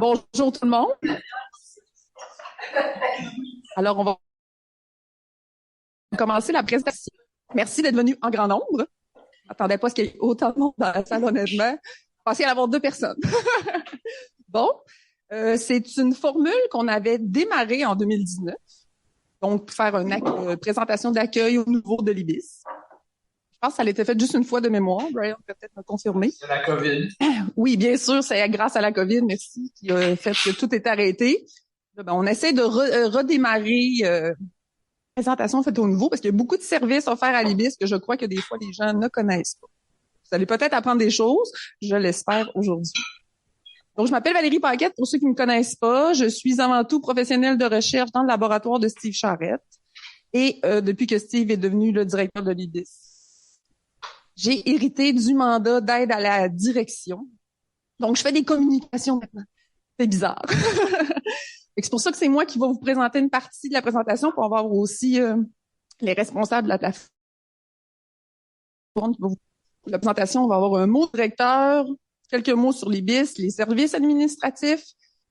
Bonjour tout le monde. Alors, on va commencer la présentation. Merci d'être venu en grand nombre. Je m'attendais pas à ce qu'il y ait autant de monde dans la salle, honnêtement. Je pensais y avoir 2 personnes. Bon, c'est une formule qu'on avait démarrée en 2019. Donc, faire une présentation d'accueil au nouveau de l'IBIS. Je pense que ça a été fait juste une fois de mémoire. Brian peut peut-être me confirmer. C'est la COVID. Oui, bien sûr, c'est grâce à la COVID, merci, qui a fait que tout est arrêté. Là, on essaie de redémarrer présentation faite au nouveau parce qu'il y a beaucoup de services offerts à l'IBIS que je crois que des fois les gens ne connaissent pas. Vous allez peut-être apprendre des choses, je l'espère aujourd'hui. Donc, je m'appelle Valérie Paquette, pour ceux qui ne me connaissent pas. Je suis avant tout professionnelle de recherche dans le laboratoire de Steve Charette. Et depuis que Steve est devenu le directeur de l'IBIS, j'ai hérité du mandat d'aide à la direction. Donc, je fais des communications maintenant. C'est bizarre. C'est pour ça que c'est moi qui vais vous présenter une partie de la présentation pour avoir aussi les responsables de la plateforme. Pour la présentation, on va avoir un mot directeur, quelques mots sur l'IBIS, les services administratifs,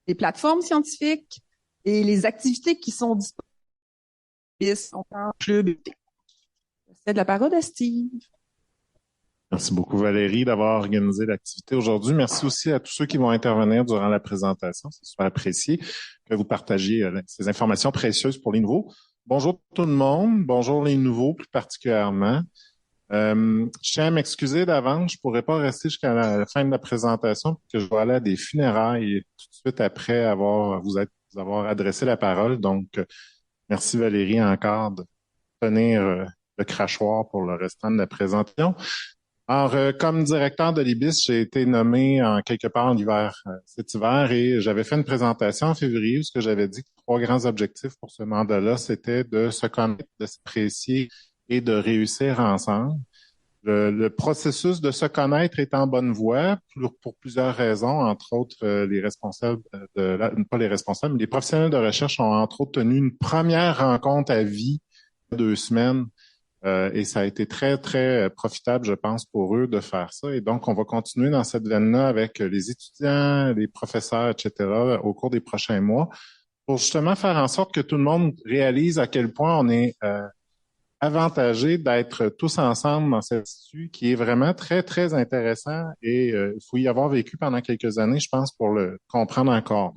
les plateformes scientifiques et les activités qui sont disponibles en club. C'est de la parole à Steve. Merci beaucoup Valérie d'avoir organisé l'activité aujourd'hui. Merci aussi à tous ceux qui vont intervenir durant la présentation. C'est super apprécié que vous partagiez ces informations précieuses pour les nouveaux. Bonjour tout le monde. Bonjour les nouveaux plus particulièrement. Je tiens à m'excuser d'avance. Je pourrais pas rester jusqu'à la fin de la présentation parce que je dois aller à des funérailles tout de suite après vous avoir adressé la parole. Donc, merci Valérie encore de tenir le crachoir pour le restant de la présentation. Alors, comme directeur de l'IBIS, j'ai été nommé en quelque part en hiver, cet hiver, et j'avais fait une présentation en février où ce que j'avais dit que 3 grands objectifs pour ce mandat-là, c'était de se connaître, de s'apprécier et de réussir ensemble. Le processus de se connaître est en bonne voie pour plusieurs raisons, entre autres les responsables pas les responsables, mais les professionnels de recherche ont entre autres tenu une première rencontre à vie il y a 2 semaines. Et ça a été très, très profitable, je pense, pour eux de faire ça. Et donc, on va continuer dans cette veine-là avec les étudiants, les professeurs, etc., au cours des prochains mois, pour justement faire en sorte que tout le monde réalise à quel point on est avantagé d'être tous ensemble dans cet institut qui est vraiment très, très intéressant. Et il faut y avoir vécu pendant quelques années, je pense, pour le comprendre encore.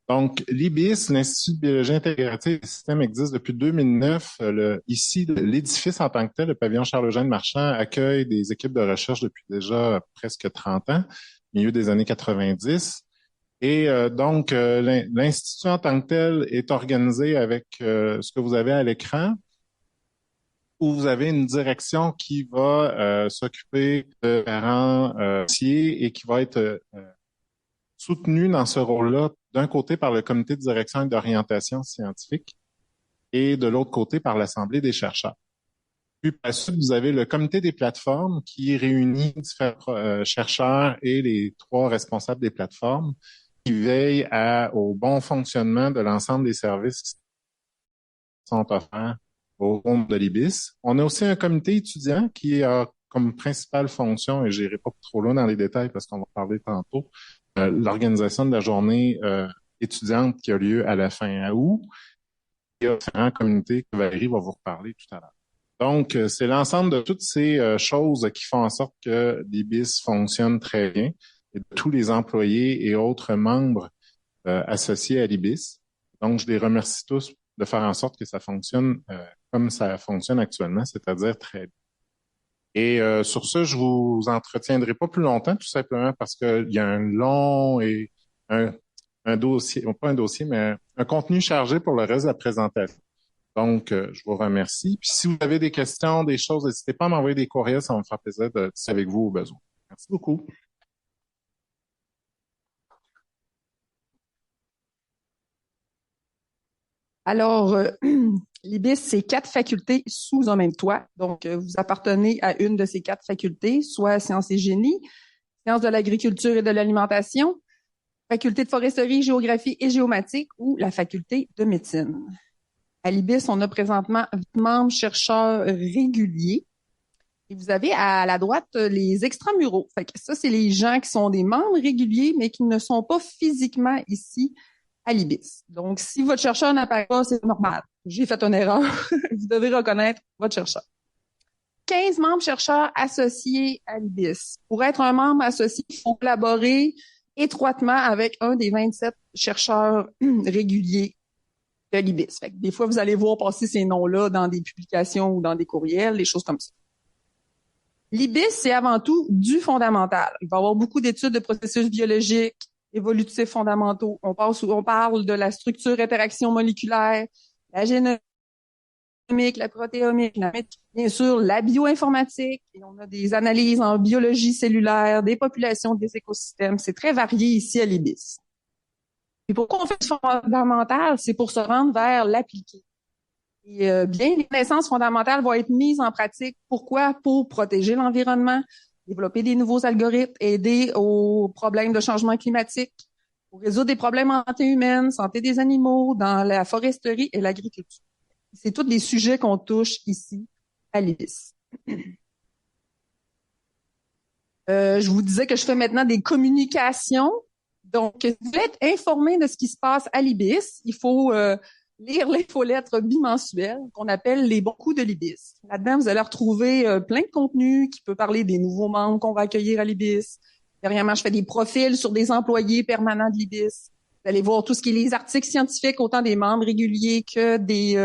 Donc, l'IBIS, l'Institut de biologie intégrative et système, existe depuis 2009. Ici, l'édifice en tant que tel, le pavillon Charles-Eugène Marchand, accueille des équipes de recherche depuis déjà presque 30 ans, milieu des années 90. Et donc, l'Institut en tant que tel est organisé avec ce que vous avez à l'écran, où vous avez une direction qui va s'occuper de différents dossiers et qui va être soutenu dans ce rôle-là, d'un côté par le comité de direction et d'orientation scientifique et de l'autre côté par l'Assemblée des chercheurs. Puis par la suite, vous avez le comité des plateformes qui réunit différents chercheurs et les 3 responsables des plateformes qui veillent au bon fonctionnement de l'ensemble des services qui sont offerts au monde de l'IBIS. On a aussi un comité étudiant qui a comme principale fonction, et je n'irai pas trop loin dans les détails parce qu'on va parler tantôt, l'organisation de la journée étudiante qui a lieu à la fin août. Il y a différents comités que Valérie va vous reparler tout à l'heure. Donc, c'est l'ensemble de toutes ces choses qui font en sorte que l'IBIS fonctionne très bien et de tous les employés et autres membres associés à l'IBIS. Donc, je les remercie tous de faire en sorte que ça fonctionne comme ça fonctionne actuellement, c'est-à-dire très bien. Et sur ce, je vous entretiendrai pas plus longtemps, tout simplement parce qu'il y a un long et un dossier, pas un dossier, mais un contenu chargé pour le reste de la présentation. Donc, je vous remercie. Puis si vous avez des questions, des choses, n'hésitez pas à m'envoyer des courriels, ça va me faire plaisir de discuter avec vous au besoin. Merci beaucoup. Alors, l'IBIS, c'est 4 facultés sous un même toit. Donc, vous appartenez à une de ces 4 facultés, soit sciences et génie, sciences de l'agriculture et de l'alimentation, faculté de foresterie, géographie et géomatique ou la faculté de médecine. À l'IBIS, on a présentement 8 membres chercheurs réguliers Et vous avez à la droite les extramuraux. Fait que ça, c'est les gens qui sont des membres réguliers, mais qui ne sont pas physiquement ici à l'IBIS. Donc, si votre chercheur n'apparaît pas, c'est normal. J'ai fait une erreur. Vous devez reconnaître votre chercheur. 15 membres chercheurs associés à l'IBIS. Pour être un membre associé, il faut collaborer étroitement avec un des 27 chercheurs réguliers de l'IBIS. Fait que des fois, vous allez voir passer ces noms-là dans des publications ou dans des courriels, des choses comme ça. L'IBIS, c'est avant tout du fondamental. Il va y avoir beaucoup d'études de processus biologiques, évolutifs fondamentaux. On parle de la structure interaction moléculaire, la génomique, la protéomique, bien sûr, la bioinformatique. Et on a des analyses en biologie cellulaire, des populations, des écosystèmes. C'est très varié ici à l'IBIS. Et pourquoi on fait du fondamental? C'est pour se rendre vers l'appliqué. Et bien, les connaissances fondamentales vont être mises en pratique. Pourquoi? Pour protéger l'environnement, développer des nouveaux algorithmes, aider aux problèmes de changement climatique, pour résoudre des problèmes en santé humaine, santé des animaux, dans la foresterie et l'agriculture. C'est tous des sujets qu'on touche ici à l'IBIS. Je vous disais que je fais maintenant des communications. Donc, si vous voulez être informé de ce qui se passe à l'IBIS, il faut lire l'infolettre bimensuelle qu'on appelle les bons coups de l'IBIS. Là-dedans, vous allez retrouver plein de contenus qui peut parler des nouveaux membres qu'on va accueillir à l'IBIS. Dernièrement, je fais des profils sur des employés permanents de l'IBIS. Vous allez voir tout ce qui est les articles scientifiques, autant des membres réguliers que des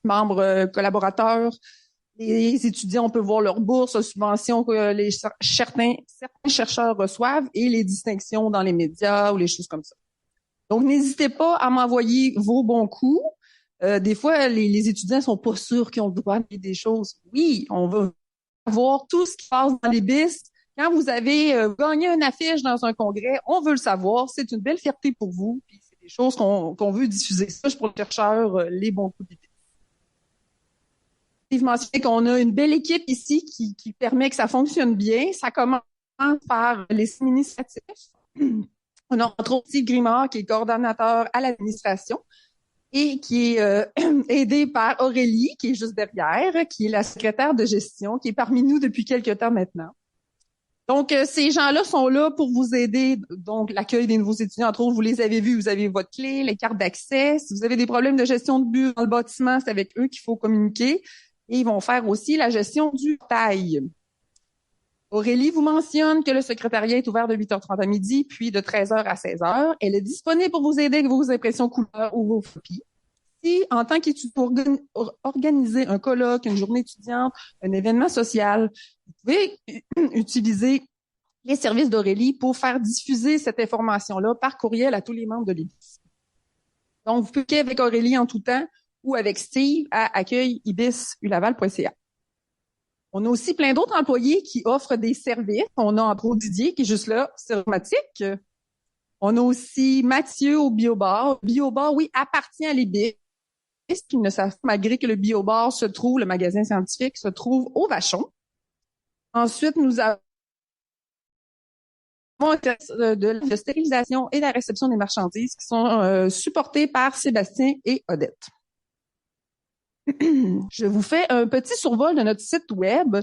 membres collaborateurs. Les étudiants, on peut voir leurs bourses, subventions que certains chercheurs reçoivent et les distinctions dans les médias ou les choses comme ça. Donc, n'hésitez pas à m'envoyer vos bons coups. Des fois, les étudiants sont pas sûrs qu'ils ont le droit de dire des choses. Oui, on va voir tout ce qui passe dans les BIS. Quand vous avez gagné une affiche dans un congrès, on veut le savoir. C'est une belle fierté pour vous. Puis c'est des choses qu'on veut diffuser. Ça, pour les chercheurs, les bons coups des BIS. Je mentionne qu'on a une belle équipe ici qui permet que ça fonctionne bien. Ça commence par les administratifs. On a entre autres Steve Grimard, qui est coordonnateur à l'administration et qui est aidé par Aurélie, qui est juste derrière, qui est la secrétaire de gestion, qui est parmi nous depuis quelques temps maintenant. Donc, ces gens-là sont là pour vous aider. Donc, l'accueil des nouveaux étudiants, entre autres, vous les avez vus, vous avez votre clé, les cartes d'accès. Si vous avez des problèmes de gestion de bureau dans le bâtiment, c'est avec eux qu'il faut communiquer. Et ils vont faire aussi la gestion du taille. Aurélie vous mentionne que le secrétariat est ouvert de 8h30 à midi, puis de 13h à 16h. Elle est disponible pour vous aider avec vos impressions couleurs ou vos copies. Si, en tant qu'étudiant, pour organiser un colloque, une journée étudiante, un événement social, vous pouvez utiliser les services d'Aurélie pour faire diffuser cette information-là par courriel à tous les membres de l'IBIS. Donc, vous pouvez cliquer avec Aurélie en tout temps ou avec Steve à accueil-ibis-ulaval.ca. On a aussi plein d'autres employés qui offrent des services. On a entre autres Didier qui est juste là, séromatique. On a aussi Mathieu au Biobar. Biobar, oui, appartient à l'IBIS. Qu'ils ne savent pas, malgré que le Biobar se trouve, le magasin scientifique se trouve au Vachon. Ensuite, nous avons de la stérilisation et la réception des marchandises qui sont supportés par Sébastien et Odette. Je vous fais un petit survol de notre site web.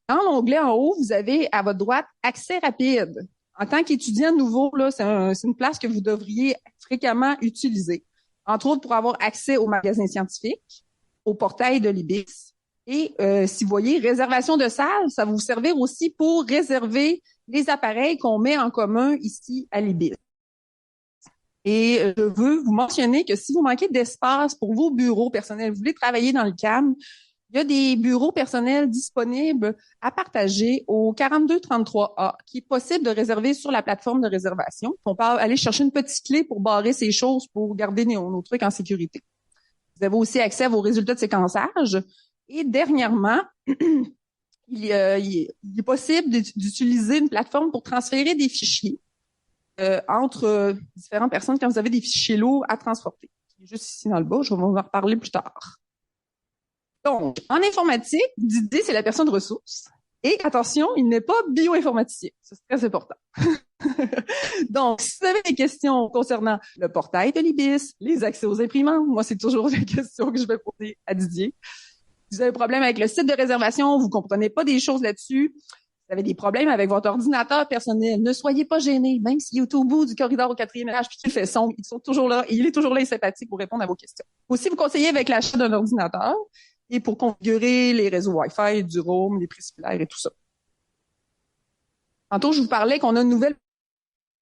Dans l'onglet en haut, vous avez à votre droite accès rapide. En tant qu'étudiant nouveau, là, c'est une place que vous devriez fréquemment utiliser. Entre autres, pour avoir accès au magasin scientifique, au portail de l'IBIS. Et si vous voyez, réservation de salle, ça va vous servir aussi pour réserver les appareils qu'on met en commun ici à l'IBIS. Et je veux vous mentionner que si vous manquez d'espace pour vos bureaux personnels, vous voulez travailler dans le CAM, il y a des bureaux personnels disponibles à partager au 4233A, qui est possible de réserver sur la plateforme de réservation. On peut aller chercher une petite clé pour barrer ces choses, pour garder nos trucs en sécurité. Vous avez aussi accès à vos résultats de séquençage. Et dernièrement, il est possible d'utiliser une plateforme pour transférer des fichiers entre différentes personnes quand vous avez des fichiers lourds à transporter. Juste ici dans le bas, je vais vous en reparler plus tard. Donc, en informatique, Didier, c'est la personne ressource. Et attention, il n'est pas bioinformaticien. C'est très important. Donc, si vous avez des questions concernant le portail de l'IBIS, les accès aux imprimantes, moi, c'est toujours les questions que je vais poser à Didier. Vous avez un problème avec le site de réservation, vous comprenez pas des choses là-dessus, vous avez des problèmes avec votre ordinateur personnel, ne soyez pas gênés, même s'il est au bout du corridor au 4e étage puis qu'il fait sombre, ils sont toujours là, et il est toujours là et sympathique pour répondre à vos questions. Aussi, vous conseillez avec l'achat d'un ordinateur et pour configurer les réseaux Wi-Fi, du roam, les précipitaires et tout ça. Tantôt, je vous parlais qu'on a une nouvelle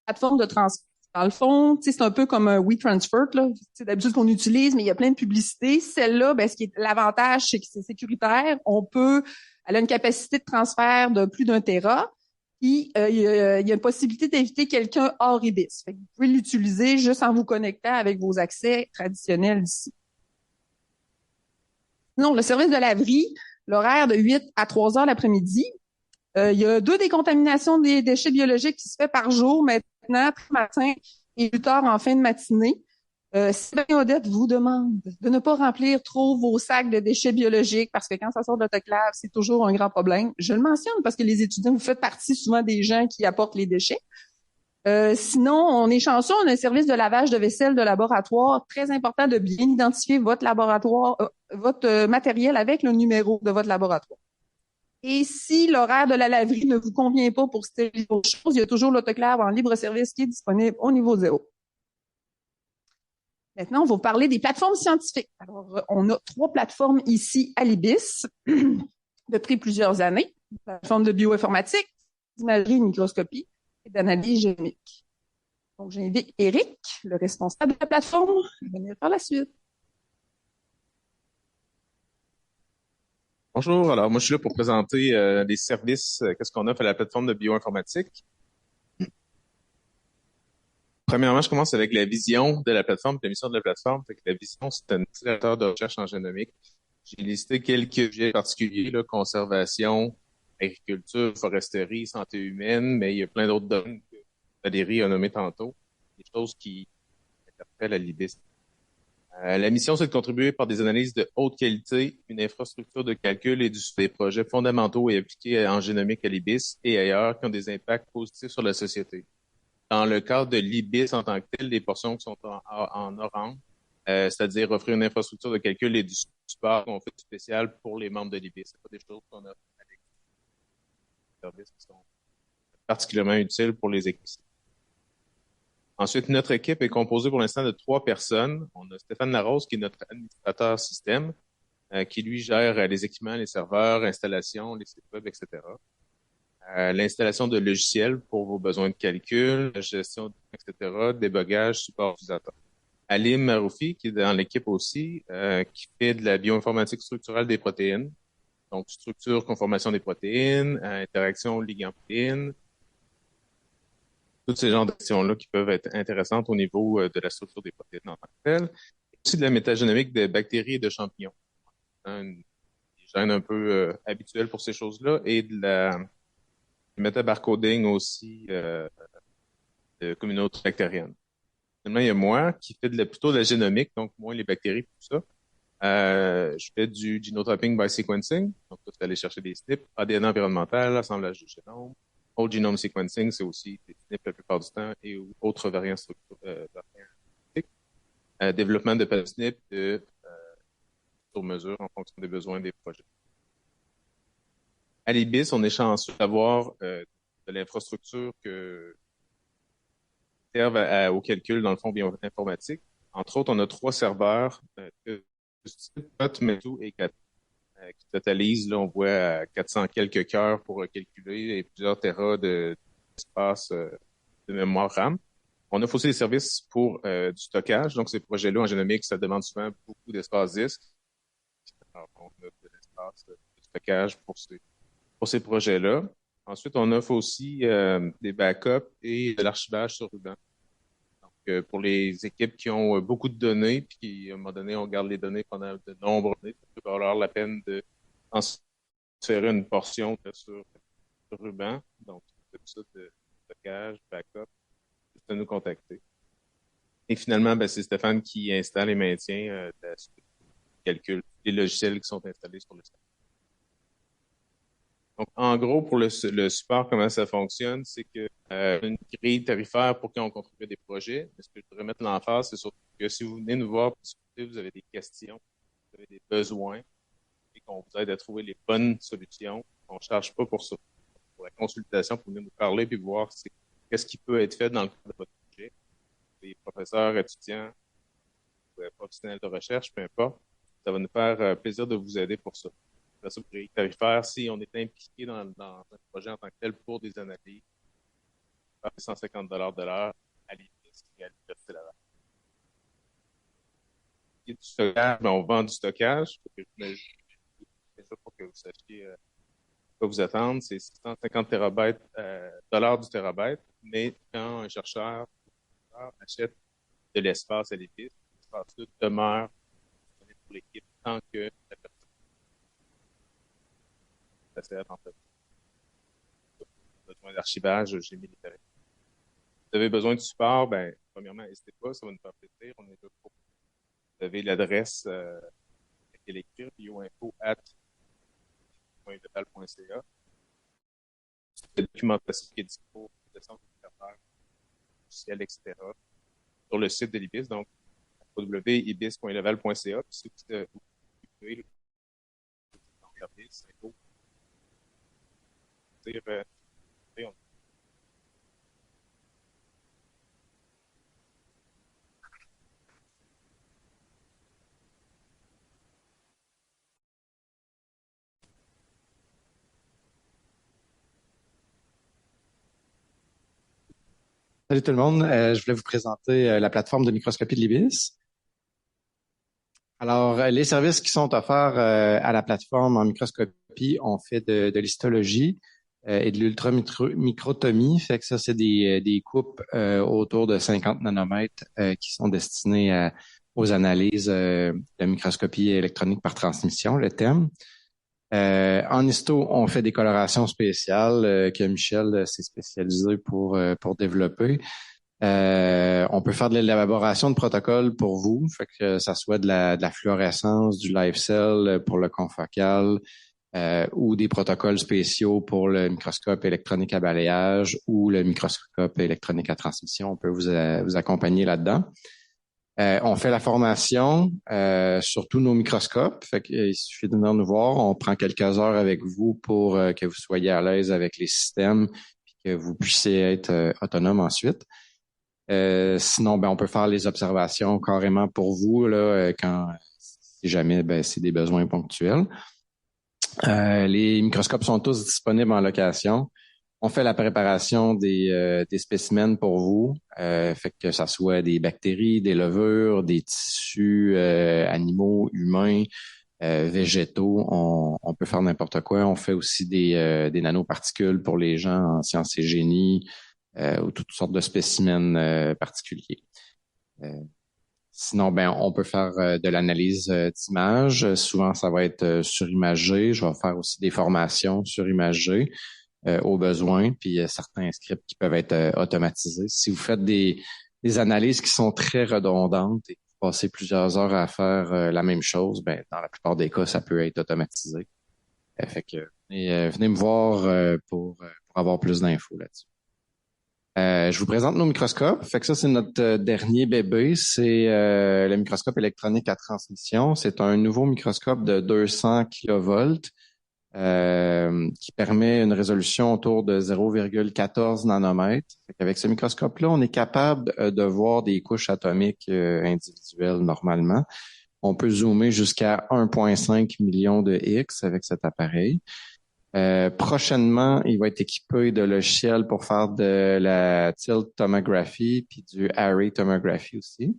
plateforme de transport. Dans le fond, c'est un peu comme un WeTransfer, là. C'est d'habitude qu'on utilise, mais il y a plein de publicités. Celle-là, ben, ce qui est l'avantage, c'est que c'est sécuritaire. Elle a une capacité de transfert de plus d'1 téra. Puis, il y a une possibilité d'inviter quelqu'un hors IBIS. Fait que vous pouvez l'utiliser juste en vous connectant avec vos accès traditionnels d'ici. Non, le service de laverie, l'horaire de 8 à 3 heures l'après-midi. Il y a 2 décontaminations des déchets biologiques qui se fait par jour maintenant, très matin et 8 heures en fin de matinée. Sylvain Odette vous demande de ne pas remplir trop vos sacs de déchets biologiques parce que quand ça sort de l'autoclave, c'est toujours un grand problème. Je le mentionne parce que les étudiants, vous faites partie souvent des gens qui apportent les déchets. Sinon, on est chanceux, on a un service de lavage de vaisselle de laboratoire. Très important de bien identifier votre laboratoire, votre matériel avec le numéro de votre laboratoire. Et si l'horaire de la laverie ne vous convient pas pour stériliser vos choses, il y a toujours l'autoclave en libre service qui est disponible au niveau 0. Maintenant, on va vous parler des plateformes scientifiques. Alors, on a 3 plateformes ici à l'IBIS depuis plusieurs années. Une plateforme de bioinformatique, d'imagerie et de microscopie et d'analyse génomique. Donc, j'invite Éric, le responsable de la plateforme, à venir par la suite. Bonjour, alors moi je suis là pour présenter les services, qu'est-ce qu'on offre à la plateforme de bioinformatique. Premièrement, je commence avec la vision de la plateforme, la mission de la plateforme. Fait que la vision, c'est un utilisateur de recherche en génomique. J'ai listé quelques sujets particuliers, là, conservation, agriculture, foresterie, santé humaine, mais il y a plein d'autres domaines que Valérie a nommé tantôt, des choses qui interpellent à l'IBIS. La mission, c'est de contribuer par des analyses de haute qualité, une infrastructure de calcul et des projets fondamentaux et appliqués en génomique à l'IBIS et ailleurs qui ont des impacts positifs sur la société. Dans le cadre de l'IBIS en tant que tel, les portions qui sont en orange, c'est-à-dire offrir une infrastructure de calcul et du support qu'on fait spécial pour les membres de l'IBIS. C'est pas des choses qu'on a avec les services qui sont particulièrement utiles pour les équipes. Ensuite, notre équipe est composée pour l'instant de 3 personnes. On a Stéphane Larose, qui est notre administrateur système, qui lui gère les équipements, les serveurs, installation, les sites web, etc. L'installation de logiciels pour vos besoins de calcul, la gestion, etc., débogage, support utilisateur. Alim Maroufi, qui est dans l'équipe aussi, qui fait de la bioinformatique structurelle des protéines. Donc, structure, conformation des protéines, interaction ligand-protéines, tous ces genres d'actions-là qui peuvent être intéressantes au niveau de la structure des protéines en tant que telles. Et aussi de la métagénomique de bactéries et de champignons. Des gènes un peu habituels pour ces choses-là. Et de la métabarcoding aussi de communautés bactériennes. Finalement, il y a moi qui fais plutôt de la génomique, donc moins les bactéries, tout ça. Je fais du genotyping by sequencing. Donc, tu vas aller chercher des SNP, ADN environnemental, assemblage du génome. Whole genome sequencing, c'est aussi des SNP la plupart du temps et autres variants structurels. Développement de PASNP sur mesure en fonction des besoins des projets. À l'IBIS, on est chanceux d'avoir de l'infrastructure que servent au calcul dans le fond bioinformatique. Entre autres, on a 3 serveurs Metu et 4 qui totalisent, là, on voit 400 quelques cœurs pour calculer et plusieurs terras d'espace de mémoire RAM. On offre aussi des services pour du stockage. Donc, ces projets-là, en génomique, ça demande souvent beaucoup d'espace disque. Alors, on a de l'espace de stockage pour ces projets-là. Ensuite, on offre aussi des backups et de l'archivage sur ruban. Donc, pour les équipes qui ont beaucoup de données, puis qui, à un moment donné, on garde les données pendant de nombreuses années, ça peut valoir la peine de transférer une portion sur ruban. Donc, c'est ça de stockage, backup, juste à nous contacter. Et finalement, ben, c'est Stéphane qui installe et maintient la suite de calcul, les logiciels qui sont installés sur le site. Donc, en gros, pour le support, comment ça fonctionne, c'est que une grille tarifaire pour qui on contribue à des projets. Mais ce que je voudrais mettre l'emphase, c'est surtout que si vous venez nous voir pour discuter, vous avez des questions, vous avez des besoins, et qu'on vous aide à trouver les bonnes solutions. On ne charge pas pour ça. Pour la consultation, pour venir nous parler puis voir qu'est-ce qui peut être fait dans le cadre de votre projet. Les professeurs, étudiants, professionnels de recherche, peu importe. Ça va nous faire plaisir de vous aider pour ça. Après ça, pour les tarifaires, si on est impliqué dans un projet en tant que tel pour des analyses, 150 $ de l'heure à l'IBIS et à l'Université Laval. Et du stockage, on vend du stockage. Pour que vous sachiez quoi vous attendre, c'est 650 terabytes, dollars du terabyte, mais quand un chercheur achète de l'espace à l'IBIS, l'espace demeure pour l'équipe tant que la personne en fait. Besoin d'archivage, j'ai mis les tarifs. Si vous avez besoin de support, premièrement, n'hésitez pas, ça va nous faire plaisir. On est là pour. Vous avez l'adresse à laquelle écrire, bio.info@leval.ca. La documentation qui est disponible, logiciel, etc. sur le site de l'IBIS, donc www.ibis.leval.ca. Si vous pouvez regarder, c'est beau. Salut tout le monde. Je voulais vous présenter la plateforme de microscopie de l'IBIS. Alors, les services qui sont offerts à la plateforme en microscopie, on fait de l'histologie et de l'ultramicrotomie. Fait que ça, c'est des coupes autour de 50 nanomètres qui sont destinées aux analyses de microscopie électronique par transmission, le thème. En histo, on fait des colorations spéciales que Michel s'est spécialisé pour développer. On peut faire de l'élaboration de protocoles pour vous, fait que ça soit de la fluorescence, du live cell pour le confocal, ou des protocoles spéciaux pour le microscope électronique à balayage ou le microscope électronique à transmission. On peut vous accompagner là-dedans. On fait la formation sur tous nos microscopes. Fait qu'il suffit de venir nous voir. On prend quelques heures avec vous pour que vous soyez à l'aise avec les systèmes et que vous puissiez être autonome ensuite. Sinon, on peut faire les observations carrément pour vous là, si jamais c'est des besoins ponctuels. Les microscopes sont tous disponibles en location. On fait la préparation des spécimens pour vous, fait que ça soit des bactéries, des levures, des tissus animaux, humains, végétaux. On peut faire n'importe quoi. On fait aussi des nanoparticules pour les gens en sciences et génie ou toutes sortes de spécimens particuliers. Sinon, on peut faire de l'analyse d'images. Souvent, ça va être surimagé. Je vais faire aussi des formations surimagées. Au besoin, puis certains scripts qui peuvent être automatisés. Si vous faites des analyses qui sont très redondantes et que vous passez plusieurs heures à faire la même chose, dans la plupart des cas, ça peut être automatisé. Fait que venez me voir pour avoir plus d'infos là-dessus. Je vous présente nos microscopes. Fait que ça, c'est notre dernier bébé. C'est le microscope électronique à transmission. C'est un nouveau microscope de 200 kilovolts. Qui permet une résolution autour de 0,14 nanomètres. Avec ce microscope-là, on est capable de voir des couches atomiques individuelles normalement. On peut zoomer jusqu'à 1,5 million de X avec cet appareil. Prochainement, il va être équipé de logiciels pour faire de la tilt tomography puis du array tomography aussi.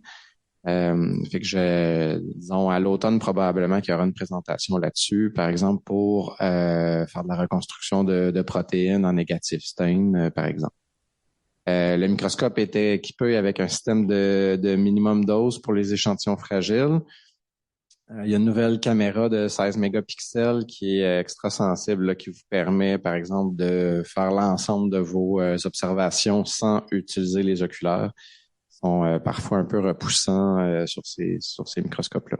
Fait que disons à l'automne probablement qu'il y aura une présentation là-dessus, par exemple pour faire de la reconstruction de protéines en négatif stain, par exemple. Le microscope était équipé avec un système de minimum dose pour les échantillons fragiles. Il y a une nouvelle caméra de 16 mégapixels qui est extra sensible, là, qui vous permet, par exemple, de faire l'ensemble de vos observations sans utiliser les oculaires. Sont parfois un peu repoussants sur ces microscopes-là.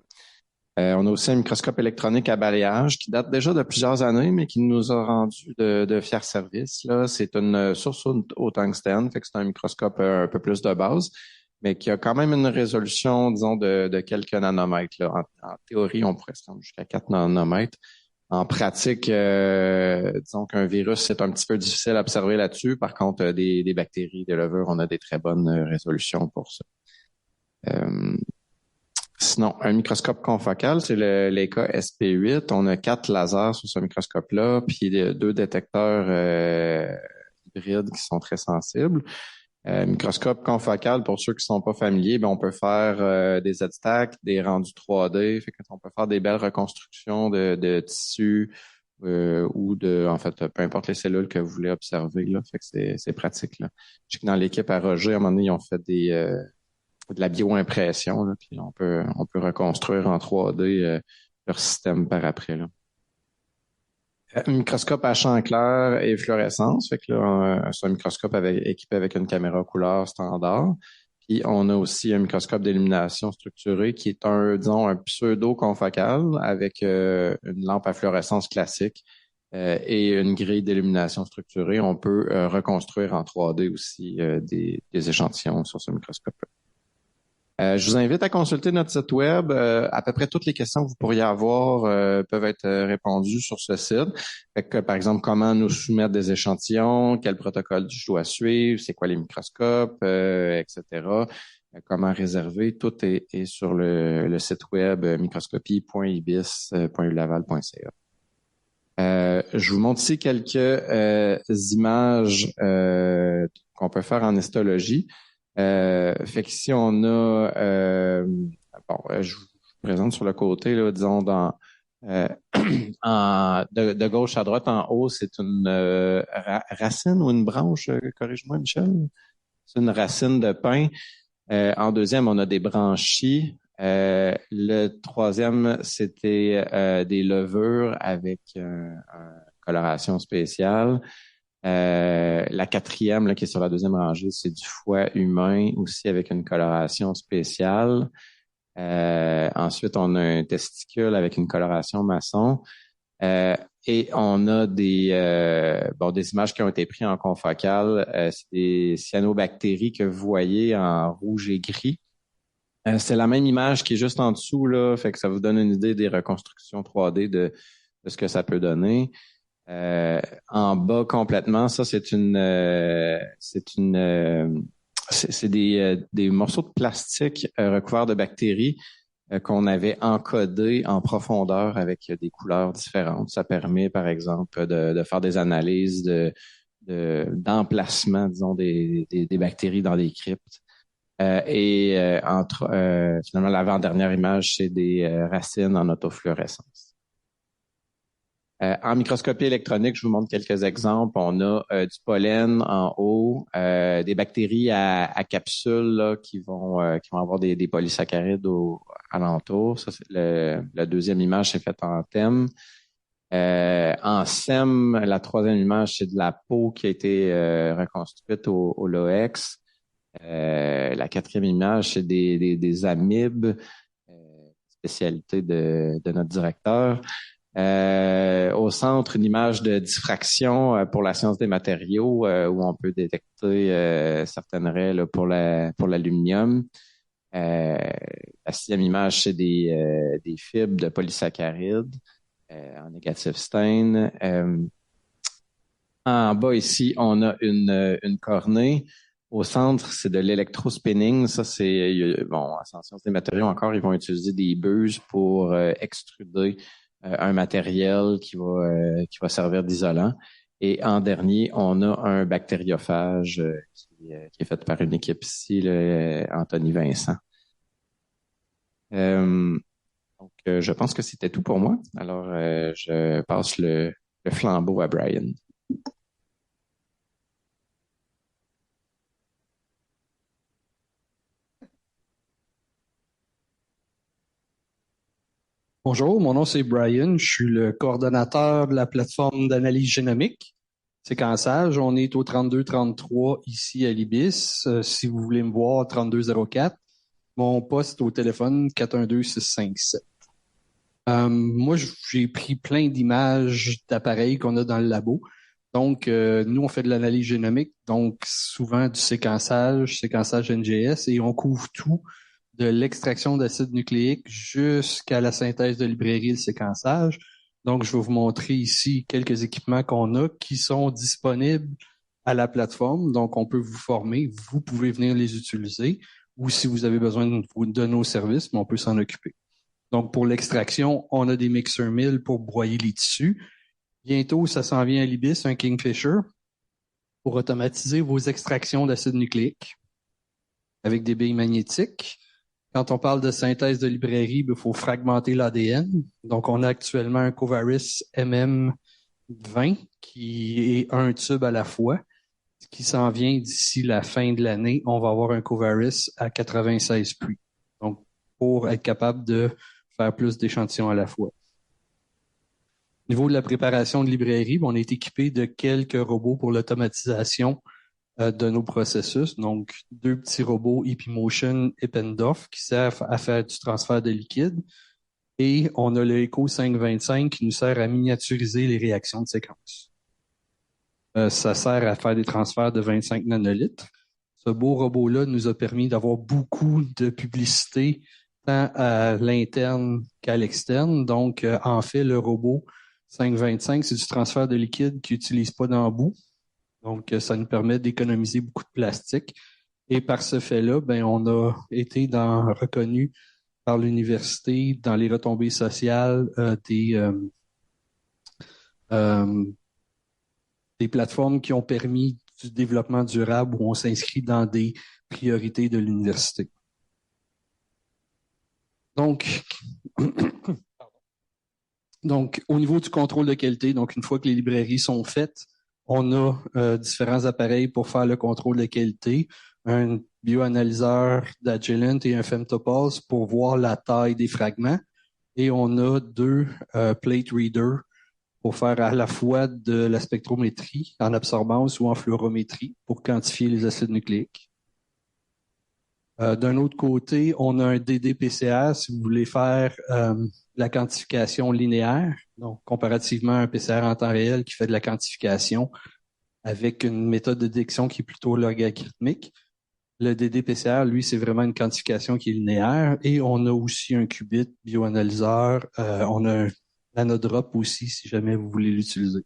On a aussi un microscope électronique à balayage qui date déjà de plusieurs années, mais qui nous a rendu de fiers services. Là, c'est une source au tungstène, fait que c'est un microscope un peu plus de base, mais qui a quand même une résolution, disons, de quelques nanomètres. Là. En théorie, on pourrait se rendre jusqu'à 4 nanomètres. En pratique, disons qu'un virus, c'est un petit peu difficile à observer là-dessus. Par contre, des bactéries, des levures, on a des très bonnes résolutions pour ça. Sinon, un microscope confocal, c'est le Leica SP8. On a 4 lasers sur ce microscope-là, puis 2 détecteurs hybrides qui sont très sensibles. Microscope confocal, pour ceux qui sont pas familiers, on peut faire des Z-Stack, des rendus 3D, fait qu'on peut faire des belles reconstructions de tissus ou en fait, peu importe les cellules que vous voulez observer, là, fait que c'est pratique, là. Je sais que dans l'équipe à Roger, à un moment donné, ils ont fait de la bioimpression, là, puis on peut reconstruire en 3D leur système par après, là. Un microscope à champ clair et fluorescence, fait que là, c'est un microscope équipé avec une caméra couleur standard. Puis on a aussi un microscope d'illumination structurée qui est disons, un pseudo-confocal avec une lampe à fluorescence classique et une grille d'illumination structurée. On peut reconstruire en 3D aussi des échantillons sur ce microscope-là. Je vous invite à consulter notre site web. À peu près toutes les questions que vous pourriez avoir peuvent être répondues sur ce site. Fait que, par exemple, comment nous soumettre des échantillons, quel protocole je dois suivre, c'est quoi les microscopes, etc. Comment réserver, tout est sur le site web microscopie.ibis.ulaval.ca. Je vous montre ici quelques images qu'on peut faire en histologie. Fait que si on a je vous présente sur le côté, là, disons de gauche à droite en haut, c'est une racine ou une branche, corrige-moi Michel. C'est une racine de pin. En deuxième, on a des branchies. Le troisième, c'était des levures avec une coloration spéciale. La quatrième, là, qui est sur la deuxième rangée, c'est du foie humain, aussi avec une coloration spéciale. Ensuite, on a un testicule avec une coloration maçon. Et on a des images qui ont été prises en confocal. C'est des cyanobactéries que vous voyez en rouge et gris. C'est la même image qui est juste en dessous, là, fait que ça vous donne une idée des reconstructions 3D de ce que ça peut donner. En bas complètement, ça c'est des morceaux de plastique recouverts de bactéries qu'on avait encodés en profondeur avec des couleurs différentes. Ça permet, par exemple, de faire des analyses d'emplacement, disons, des bactéries dans des cryptes. Finalement, l'avant-dernière image, c'est des racines en autofluorescence. En microscopie électronique, je vous montre quelques exemples. On a du pollen en haut, des bactéries à capsules là, qui vont avoir des polysaccharides alentour. Ça, c'est la deuxième image, c'est faite en thème. En SEM, la troisième image, c'est de la peau qui a été reconstruite au LOEX. La quatrième image, c'est des amibes, spécialité de notre directeur. Au centre, une image de diffraction pour la science des matériaux où on peut détecter certaines raies là, pour l'aluminium. La sixième image, c'est des fibres de polysaccharides en négatif stain. En bas ici, on a une cornée. Au centre, c'est de l'électrospinning. Ça, c'est en sciences des matériaux encore, ils vont utiliser des buses pour extruder un matériel qui va servir d'isolant. Et en dernier, on a un bactériophage qui est fait par une équipe ici, Anthony Vincent. Je pense que c'était tout pour moi. Alors, je passe le flambeau à Brian. Bonjour, mon nom c'est Brian, je suis le coordonnateur de la plateforme d'analyse génomique, séquençage. On est au 3233 ici à l'IBIS. Si vous voulez me voir, 3204. Mon poste au téléphone, 412-657. Moi, j'ai pris plein d'images d'appareils qu'on a dans le labo. Donc, nous, on fait de l'analyse génomique, donc souvent du séquençage NGS, et on couvre tout, de l'extraction d'acide nucléique jusqu'à la synthèse de librairie et le séquençage. Donc, je vais vous montrer ici quelques équipements qu'on a qui sont disponibles à la plateforme. Donc, on peut vous former. Vous pouvez venir les utiliser. Ou si vous avez besoin de nos services, on peut s'en occuper. Donc, pour l'extraction, on a des mixer mills pour broyer les tissus. Bientôt, ça s'en vient à l'Ibis, un Kingfisher, pour automatiser vos extractions d'acide nucléique avec des billes magnétiques. Quand on parle de synthèse de librairie, il faut fragmenter l'ADN. Donc, on a actuellement un Covaris MM20 qui est un tube à la fois. Ce qui s'en vient d'ici la fin de l'année, on va avoir un Covaris à 96 puits. Donc, pour être capable de faire plus d'échantillons à la fois. Au niveau de la préparation de librairie, on est équipé de quelques robots pour l'automatisation de nos processus. Donc, 2 petits robots Epimotion Eppendorf qui servent à faire du transfert de liquide. Et on a le Echo 525 qui nous sert à miniaturiser les réactions de séquence. Ça sert à faire des transferts de 25 nanolitres. Ce beau robot-là nous a permis d'avoir beaucoup de publicité tant à l'interne qu'à l'externe. Donc, en fait, le robot 525, c'est du transfert de liquide qui n'utilise pas d'embout. Donc, ça nous permet d'économiser beaucoup de plastique. Et par ce fait-là, on a été reconnu par l'université dans les retombées sociales des plateformes qui ont permis du développement durable où on s'inscrit dans des priorités de l'université. Donc, au niveau du contrôle de qualité, donc une fois que les librairies sont faites, on a différents appareils pour faire le contrôle de qualité, un bioanalyseur d'Agilent et un Femtopulse pour voir la taille des fragments, et on a 2 plate readers pour faire à la fois de la spectrométrie en absorbance ou en fluorométrie pour quantifier les acides nucléiques. D'un autre côté, on a un DD-PCR si vous voulez faire la quantification linéaire, donc comparativement à un PCR en temps réel qui fait de la quantification avec une méthode de détection qui est plutôt logarithmique. Le DD-PCR, lui, c'est vraiment une quantification qui est linéaire. Et on a aussi un qubit bioanalyseur. On a un nanodrop aussi, si jamais vous voulez l'utiliser.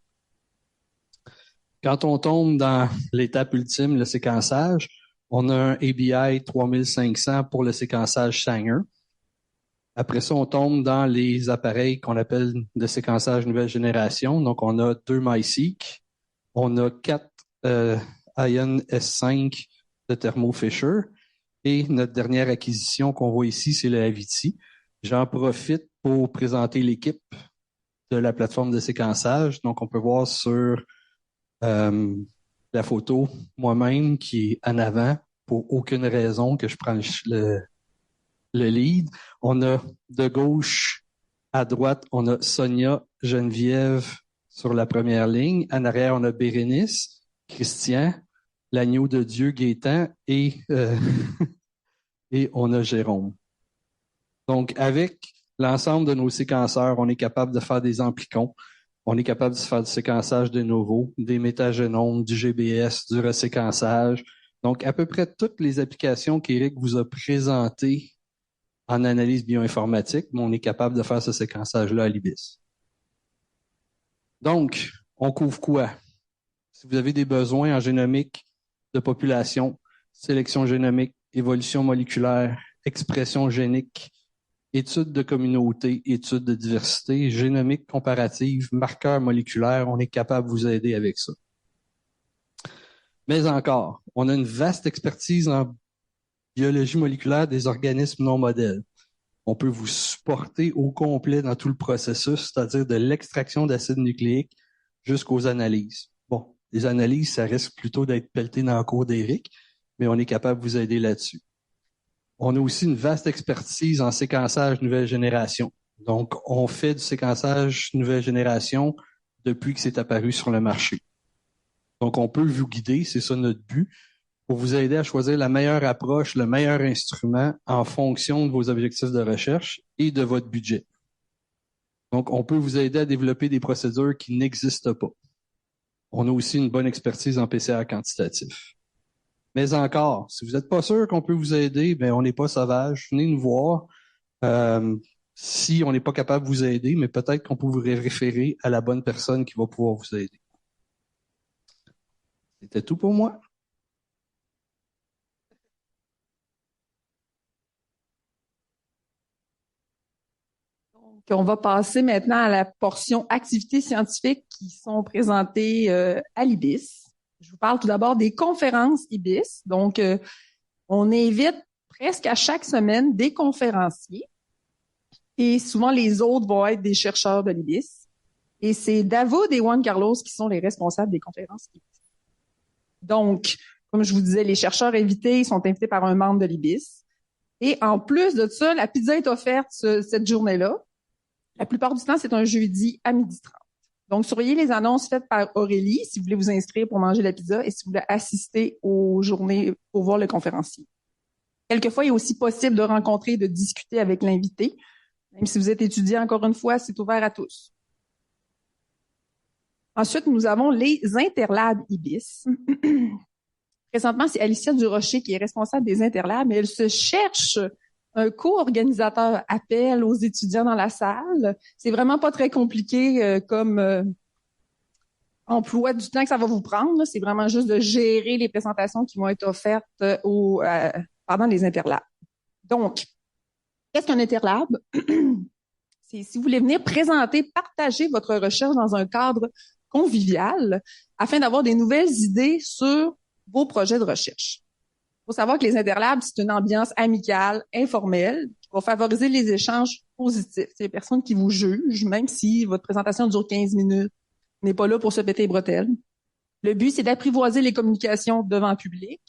Quand on tombe dans l'étape ultime, le séquençage, on a un ABI 3500 pour le séquençage Sanger. Après ça, on tombe dans les appareils qu'on appelle de séquençage nouvelle génération. Donc, on a 2 MiSeq. On a 4 Ion S5 de Thermo Fisher. Et notre dernière acquisition qu'on voit ici, c'est le Aviti. J'en profite pour présenter l'équipe de la plateforme de séquençage. Donc, on peut voir sur la photo moi-même qui est en avant pour aucune raison que je prends le lead. On a de gauche à droite, on a Sonia, Geneviève sur la première ligne. En arrière, on a Bérénice, Christian, l'agneau de Dieu, Gaétan et on a Jérôme. Donc, avec l'ensemble de nos séquenceurs, on est capable de faire des amplicons. On est capable de faire du séquençage de novo, des métagénomes, du GBS, du reséquençage. Donc, à peu près toutes les applications qu'Éric vous a présentées en analyse bioinformatique, mais on est capable de faire ce séquençage-là à l'IBIS. Donc, on couvre quoi? Si vous avez des besoins en génomique de population, sélection génomique, évolution moléculaire, expression génique, études de communauté, études de diversité, génomique comparative, marqueurs moléculaires, on est capable de vous aider avec ça. Mais encore, on a une vaste expertise en biologie moléculaire des organismes non modèles. On peut vous supporter au complet dans tout le processus, c'est-à-dire de l'extraction d'acide nucléique jusqu'aux analyses. Bon, les analyses, ça risque plutôt d'être pelleté dans la cour d'Éric, mais on est capable de vous aider là-dessus. On a aussi une vaste expertise en séquençage nouvelle génération. Donc, on fait du séquençage nouvelle génération depuis que c'est apparu sur le marché. Donc, on peut vous guider, c'est ça notre but, pour vous aider à choisir la meilleure approche, le meilleur instrument en fonction de vos objectifs de recherche et de votre budget. Donc, on peut vous aider à développer des procédures qui n'existent pas. On a aussi une bonne expertise en PCR quantitatif. Mais encore, si vous n'êtes pas sûr qu'on peut vous aider, on n'est pas sauvage. Venez nous voir. si on n'est pas capable de vous aider, mais peut-être qu'on peut vous référer à la bonne personne qui va pouvoir vous aider. C'était tout pour moi. Donc, on va passer maintenant à la portion activités scientifiques qui sont présentées à l'IBIS. Je vous parle tout d'abord des conférences IBIS. Donc, on invite presque à chaque semaine des conférenciers et souvent les autres vont être des chercheurs de l'IBIS. Et c'est Davoud et Juan Carlos qui sont les responsables des conférences IBIS. Donc, comme je vous disais, les chercheurs invités sont invités par un membre de l'IBIS. Et en plus de ça, la pizza est offerte cette journée-là. La plupart du temps, c'est un jeudi à 12h30. Donc, surveillez les annonces faites par Aurélie si vous voulez vous inscrire pour manger la pizza et si vous voulez assister aux journées pour voir le conférencier. Quelquefois, il est aussi possible de rencontrer et de discuter avec l'invité. Même si vous êtes étudiant, encore une fois, c'est ouvert à tous. Ensuite, nous avons les interlabs IBIS. Présentement, c'est Alicia Durocher qui est responsable des interlabs, mais elle se cherche un co-organisateur appel aux étudiants dans la salle. C'est vraiment pas très compliqué comme emploi du temps que ça va vous prendre. Là. C'est vraiment juste de gérer les présentations qui vont être offertes pendant les interlabs. Donc, qu'est-ce qu'un interlab? C'est si vous voulez venir présenter, partager votre recherche dans un cadre convivial afin d'avoir des nouvelles idées sur vos projets de recherche. Il faut savoir que les interlabs, c'est une ambiance amicale, informelle, qui va favoriser les échanges positifs. C'est les personnes qui vous jugent, même si votre présentation dure 15 minutes, n'est pas là pour se péter les bretelles. Le but, c'est d'apprivoiser les communications devant le public,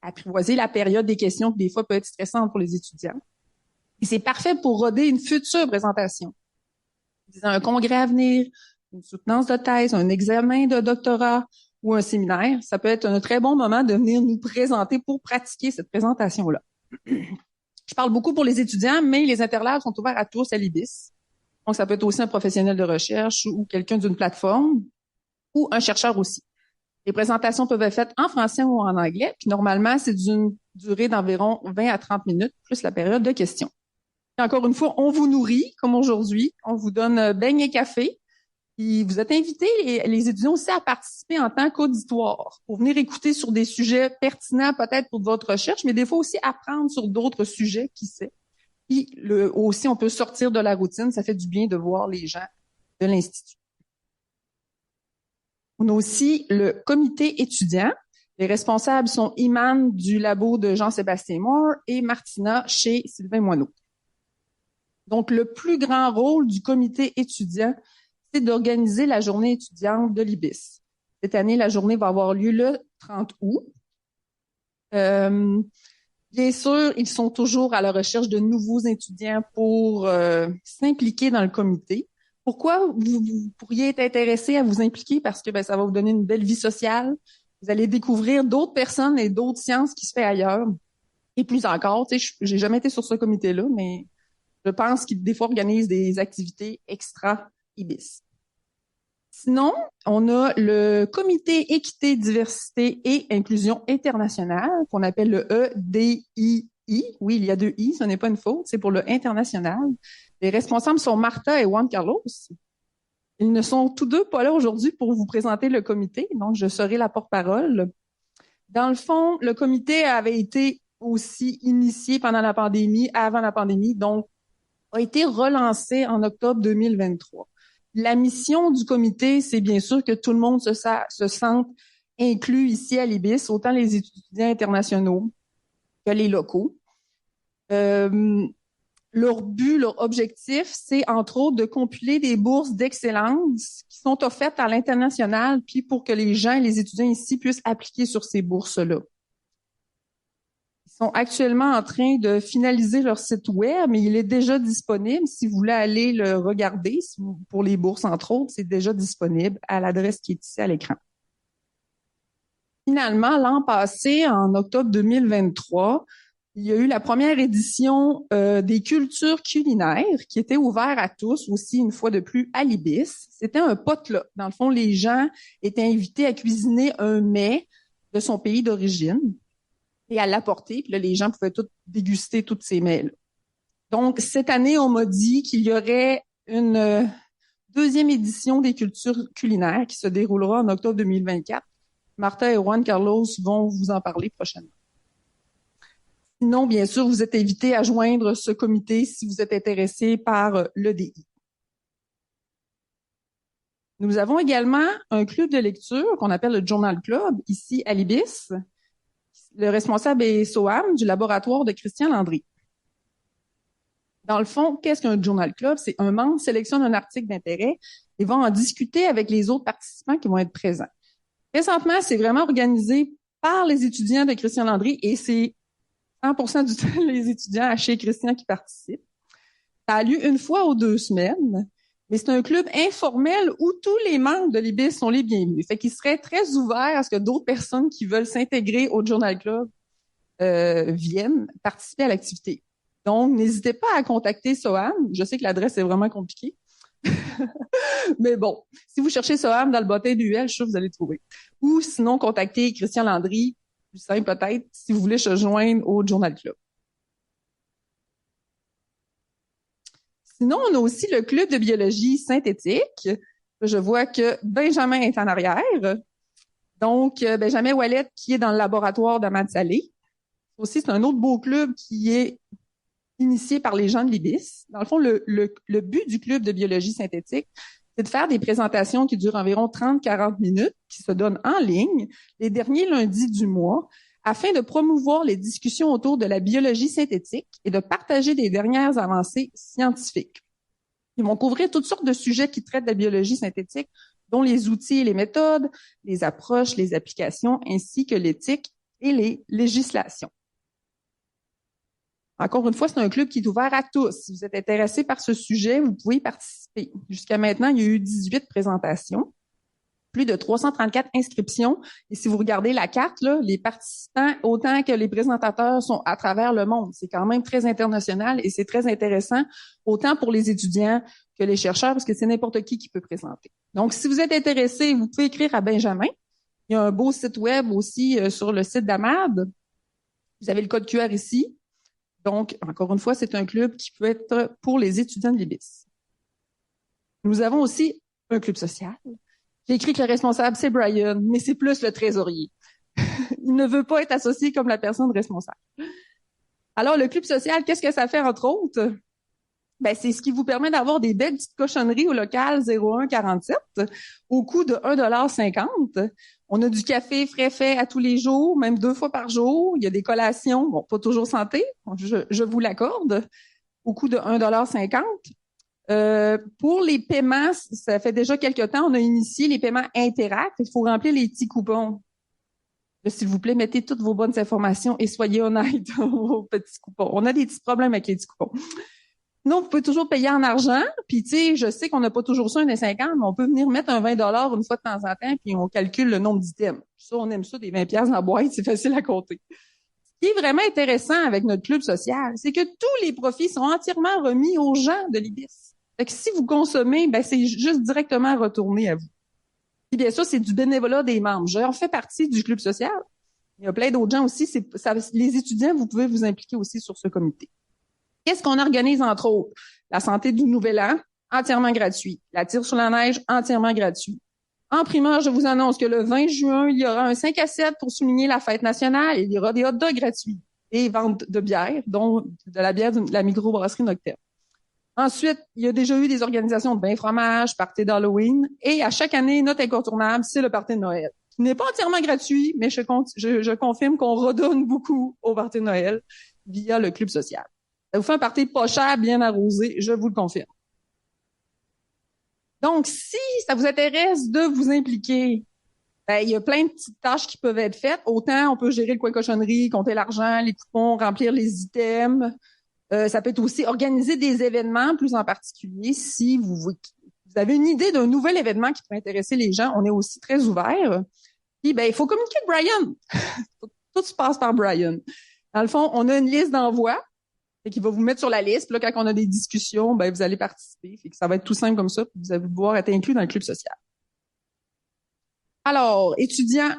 apprivoiser la période des questions qui, des fois, peut être stressante pour les étudiants. Et c'est parfait pour roder une future présentation. Disons, un congrès à venir, une soutenance de thèse, un examen de doctorat ou un séminaire. Ça peut être un très bon moment de venir nous présenter pour pratiquer cette présentation-là. Je parle beaucoup pour les étudiants, mais les interlabs sont ouverts à tous à l'IBIS. Donc, ça peut être aussi un professionnel de recherche ou quelqu'un d'une plateforme ou un chercheur aussi. Les présentations peuvent être faites en français ou en anglais. Puis normalement, c'est d'une durée d'environ 20 à 30 minutes, plus la période de questions. Et encore une fois, on vous nourrit, comme aujourd'hui. On vous donne beignes et café. Puis vous êtes invités, les étudiants aussi, à participer en tant qu'auditoire pour venir écouter sur des sujets pertinents peut-être pour votre recherche, mais des fois aussi apprendre sur d'autres sujets, qui sait. Puis aussi, on peut sortir de la routine. Ça fait du bien de voir les gens de l'Institut. On a aussi le comité étudiant. Les responsables sont Iman du labo de Jean-Sébastien Moore et Martina chez Sylvain Moineau. Donc, le plus grand rôle du comité étudiant, c'est d'organiser la journée étudiante de l'IBIS. Cette année, la journée va avoir lieu le 30 août. Bien sûr, ils sont toujours à la recherche de nouveaux étudiants pour s'impliquer dans le comité. Pourquoi vous pourriez être intéressé à vous impliquer? Parce que ça va vous donner une belle vie sociale. Vous allez découvrir d'autres personnes et d'autres sciences qui se fait ailleurs. Et plus encore, j'ai jamais été sur ce comité-là, mais je pense qu'ils des fois organisent des activités extra-IBIS. Sinon, on a le Comité Équité, Diversité et Inclusion Internationale, qu'on appelle le EDII. Oui, il y a 2 I, ce n'est pas une faute, c'est pour le international. Les responsables sont Martha et Juan Carlos. Ils ne sont tous deux pas là aujourd'hui pour vous présenter le comité, donc je serai la porte-parole. Dans le fond, le comité avait été aussi initié pendant la pandémie, avant la pandémie, donc a été relancé en octobre 2023. La mission du comité, c'est bien sûr que tout le monde se sente inclus ici à l'IBIS, autant les étudiants internationaux que les locaux. Leur but, leur objectif, c'est entre autres de compiler des bourses d'excellence qui sont offertes à l'international, puis pour que les gens, les étudiants ici puissent appliquer sur ces bourses-là. Ils sont actuellement en train de finaliser leur site web, mais il est déjà disponible. Si vous voulez aller le regarder, pour les bourses, entre autres, c'est déjà disponible à l'adresse qui est ici à l'écran. Finalement, l'an passé, en octobre 2023, il y a eu la première édition des cultures culinaires qui était ouverte à tous, aussi une fois de plus à l'IBIS. C'était un potluck. Dans le fond, les gens étaient invités à cuisiner un mets de son pays d'origine et à l'apporter. Puis là, les gens pouvaient déguster toutes ces mets-là. Donc, cette année, on m'a dit qu'il y aurait une deuxième édition des cultures culinaires qui se déroulera en octobre 2024. Martha et Juan Carlos vont vous en parler prochainement. Sinon, bien sûr, vous êtes invités à joindre ce comité si vous êtes intéressé par l'EDI. Nous avons également un club de lecture qu'on appelle le Journal Club, ici à l'IBIS. Le responsable est Soham du laboratoire de Christian Landry. Dans le fond, qu'est-ce qu'un Journal Club? C'est un membre sélectionne un article d'intérêt et va en discuter avec les autres participants qui vont être présents. Présentement, c'est vraiment organisé par les étudiants de Christian Landry et c'est 100% du temps les étudiants chez Christian qui participent. Ça a lieu une fois aux 2 semaines, mais c'est un club informel où tous les membres de l'IBIS sont les bienvenus. Fait qu'il serait très ouvert à ce que d'autres personnes qui veulent s'intégrer au Journal Club viennent participer à l'activité. Donc, n'hésitez pas à contacter Soham. Je sais que l'adresse est vraiment compliquée. Mais bon, si vous cherchez Soham dans le bottin du UL, je suis sûr que vous allez le trouver. Ou sinon, contactez Christian Landry, plus simple peut-être, si vous voulez se joindre au Journal Club. Sinon, on a aussi le club de biologie synthétique. Je vois que Benjamin est en arrière. Donc, Benjamin Ouellet qui est dans le laboratoire d'Ahmad Saleh. Aussi, c'est un autre beau club qui est initié par les gens de l'IBIS. Dans le fond, le but du club de biologie synthétique, c'est de faire des présentations qui durent environ 30-40 minutes, qui se donnent en ligne les derniers lundis du mois, afin de promouvoir les discussions autour de la biologie synthétique et de partager des dernières avancées scientifiques. Ils vont couvrir toutes sortes de sujets qui traitent de la biologie synthétique, dont les outils et les méthodes, les approches, les applications, ainsi que l'éthique et les législations. Encore une fois, c'est un club qui est ouvert à tous. Si vous êtes intéressé par ce sujet, vous pouvez y participer. Jusqu'à maintenant, il y a eu 18 présentations, plus de 334 inscriptions. Et si vous regardez la carte, là, les participants, autant que les présentateurs, sont à travers le monde. C'est quand même très international et c'est très intéressant, autant pour les étudiants que les chercheurs, parce que c'est n'importe qui peut présenter. Donc, si vous êtes intéressé, vous pouvez écrire à Benjamin. Il y a un beau site web aussi sur le site d'Ahmad. Vous avez le code QR ici. Donc, encore une fois, c'est un club qui peut être pour les étudiants de l'IBIS. Nous avons aussi un club social. J'ai écrit que le responsable, c'est Brian, mais c'est plus le trésorier. Il ne veut pas être associé comme la personne responsable. Alors, le club social, qu'est-ce que ça fait, entre autres? Ben, c'est ce qui vous permet d'avoir des belles petites cochonneries au local 0147 au coût de 1,50 $. On a du café frais fait à tous les jours, même 2 fois par jour. Il y a des collations, bon, pas toujours santé, je vous l'accorde, au coût de 1,50 $. Pour les paiements, ça fait déjà quelques temps, on a initié les paiements Interact. Il faut remplir les petits coupons. Là, s'il vous plaît, mettez toutes vos bonnes informations et soyez honnêtes vos petits coupons. On a des petits problèmes avec les petits coupons. Non, vous pouvez toujours payer en argent. Puis, tu sais, je sais qu'on n'a pas toujours ça, 1,50 $, mais on peut venir mettre un 20 $ une fois de temps en temps, puis on calcule le nombre d'items. Ça, on aime ça, des 20 $ dans la boîte, c'est facile à compter. Ce qui est vraiment intéressant avec notre club social, c'est que tous les profits sont entièrement remis aux gens de l'IBIS. Fait que si vous consommez, ben c'est juste directement retourné à vous. Puis bien sûr, c'est du bénévolat des membres. J'en fais partie du club social. Il y a plein d'autres gens aussi. Les étudiants, vous pouvez vous impliquer aussi sur ce comité. Qu'est-ce qu'on organise, entre autres? La santé du Nouvel An, entièrement gratuit. La tire sur la neige, entièrement gratuit. En primeur, je vous annonce que le 20 juin, il y aura un 5 à 7 pour souligner la fête nationale. Il y aura des hot dogs gratuits et vente de bière, dont de la bière de la microbrasserie Noctem. Ensuite, il y a déjà eu des organisations de bain fromage, party d'Halloween. Et à chaque année, notre incontournable, c'est le party de Noël. Qui n'est pas entièrement gratuit, mais je confirme qu'on redonne beaucoup au party de Noël via le club social. Ça vous fait un party pas cher, bien arrosé, je vous le confirme. Donc, si ça vous intéresse de vous impliquer, ben, il y a plein de petites tâches qui peuvent être faites. Autant on peut gérer le coin cochonnerie, compter l'argent, les coupons, remplir les items. Ça peut être aussi organiser des événements, plus en particulier si vous avez une idée d'un nouvel événement qui pourrait intéresser les gens. On est aussi très ouvert. Puis, ben, il faut communiquer avec Brian. Tout se passe par Brian. Dans le fond, on a une liste d'envoi. Fait qu'il va vous mettre sur la liste. Puis là, quand on a des discussions, ben, vous allez participer. Fait que ça va être tout simple comme ça. Puis vous allez pouvoir être inclus dans le club social. Alors, étudiants,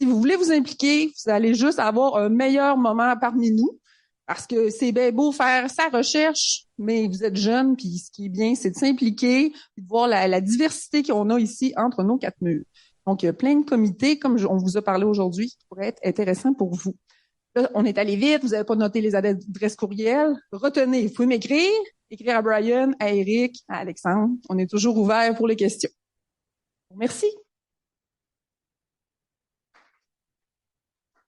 si vous voulez vous impliquer, vous allez juste avoir un meilleur moment parmi nous. Parce que c'est bien beau faire sa recherche, mais vous êtes jeune, puis ce qui est bien, c'est de s'impliquer, puis de voir la diversité qu'on a ici entre nos 4 murs. Donc, il y a plein de comités, comme on vous a parlé aujourd'hui, qui pourraient être intéressants pour vous. Là, on est allé vite, vous n'avez pas noté les adresses courriels. Retenez, vous pouvez m'écrire, écrire à Brian, à Eric, à Alexandre. On est toujours ouvert pour les questions. Merci.